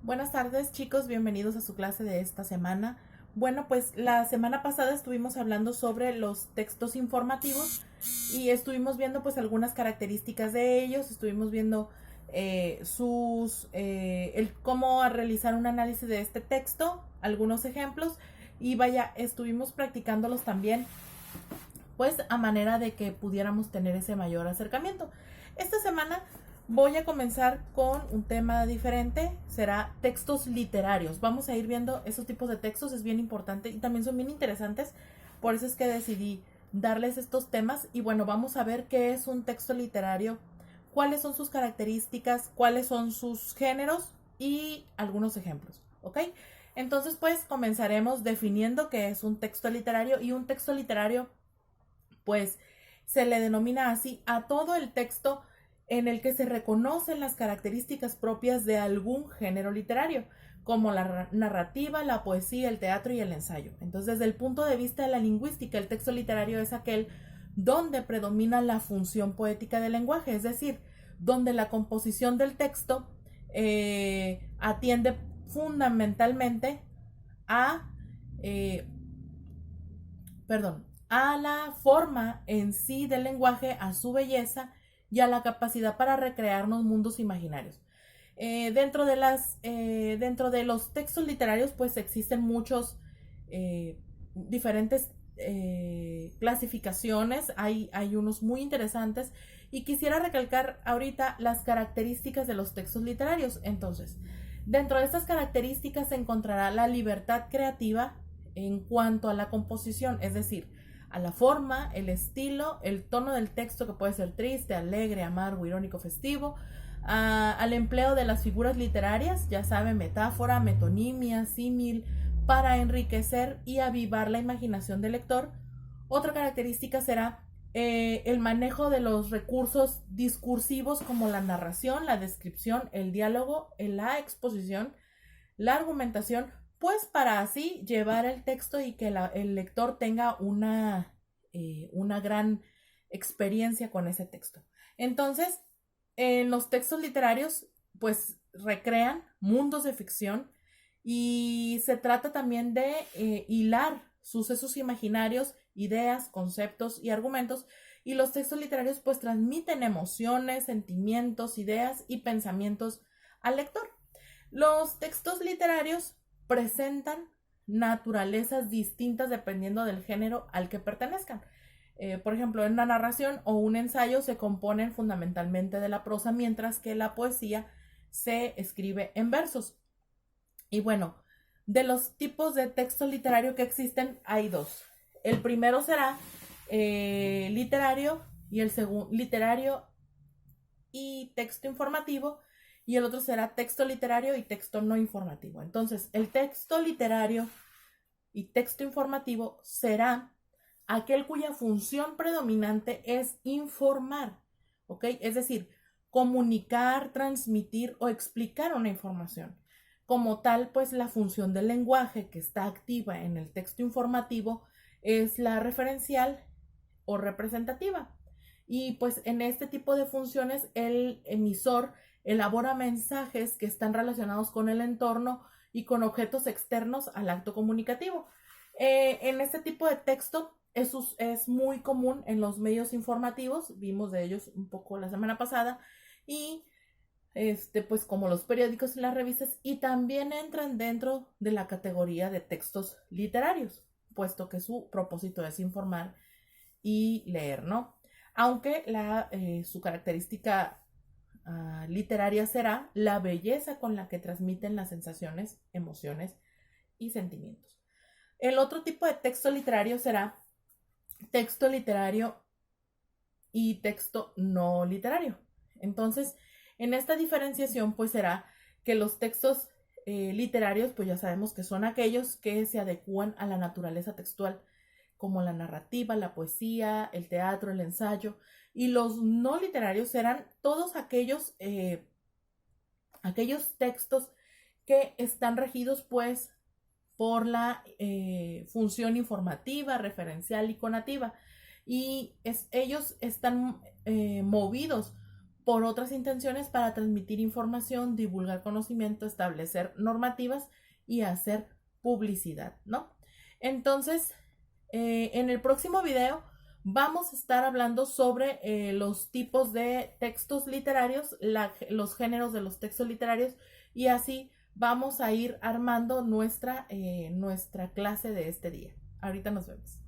Buenas tardes, chicos, bienvenidos a su clase de esta semana. Bueno, pues la semana pasada estuvimos hablando sobre los textos informativos y estuvimos viendo pues algunas características de ellos, estuvimos viendo cómo realizar un análisis de este texto, algunos ejemplos y vaya, estuvimos practicándolos también pues a manera de que pudiéramos tener ese mayor acercamiento. Esta semana voy a comenzar con un tema diferente, será textos literarios. Vamos a ir viendo esos tipos de textos, es bien importante y también son bien interesantes, por eso es que decidí darles estos temas y bueno, vamos a ver qué es un texto literario, cuáles son sus características, cuáles son sus géneros y algunos ejemplos, ¿ok? Entonces pues comenzaremos definiendo qué es un texto literario y un texto literario pues se le denomina así a todo el texto en el que se reconocen las características propias de algún género literario, como la narrativa, la poesía, el teatro y el ensayo. Entonces, desde el punto de vista de la lingüística, el texto literario es aquel donde predomina la función poética del lenguaje, es decir, donde la composición del texto atiende fundamentalmente a eh, a la forma en sí del lenguaje, a su belleza y a la capacidad para recrearnos mundos imaginarios. Dentro de los textos literarios, pues existen muchos diferentes clasificaciones, hay unos muy interesantes y quisiera recalcar ahorita las características de los textos literarios. Entonces, dentro de estas características se encontrará la libertad creativa en cuanto a la composición, es decir, a la forma, el estilo, el tono del texto que puede ser triste, alegre, amargo, irónico, festivo, al empleo de las figuras literarias, ya saben, metáfora, metonimia, símil, para enriquecer y avivar la imaginación del lector. Otra característica será el manejo de los recursos discursivos como la narración, la descripción, el diálogo, la exposición, la argumentación, pues para así llevar el texto y que el lector tenga una gran experiencia con ese texto. Entonces, en los textos literarios, pues recrean mundos de ficción y se trata también de hilar sucesos imaginarios, ideas, conceptos y argumentos, y los textos literarios pues transmiten emociones, sentimientos, ideas y pensamientos al lector. Los textos literarios presentan naturalezas distintas dependiendo del género al que pertenezcan. Por ejemplo, en una narración o un ensayo se componen fundamentalmente de la prosa, mientras que la poesía se escribe en versos. Y bueno, de los tipos de texto literario que existen hay dos. El primero será literario y el segundo literario y texto informativo, y el otro será texto literario y texto no informativo. Entonces, el texto literario y texto informativo será aquel cuya función predominante es informar, ¿ok? Es decir, comunicar, transmitir o explicar una información. Como tal, pues la función del lenguaje que está activa en el texto informativo es la referencial o representativa. Y pues en este tipo de funciones el emisor elabora mensajes que están relacionados con el entorno y con objetos externos al acto comunicativo. En este tipo de texto es muy común en los medios informativos, vimos de ellos un poco la semana pasada, y pues como los periódicos y las revistas, y también entran dentro de la categoría de textos literarios, puesto que su propósito es informar y leer, ¿no? Aunque su característica literaria será la belleza con la que transmiten las sensaciones, emociones y sentimientos. El otro tipo de texto literario será texto literario y texto no literario. Entonces, en esta diferenciación, pues será que los textos literarios, pues ya sabemos que son aquellos que se adecúan a la naturaleza textual, como la narrativa, la poesía, el teatro, el ensayo, y los no literarios serán todos aquellos textos que están regidos pues por la función informativa, referencial y conativa. Y ellos están movidos por otras intenciones para transmitir información, divulgar conocimiento, establecer normativas y hacer publicidad, ¿no? Entonces, en el próximo video vamos a estar hablando sobre los tipos de textos literarios, los géneros de los textos literarios, y así vamos a ir armando nuestra clase de este día. Ahorita nos vemos.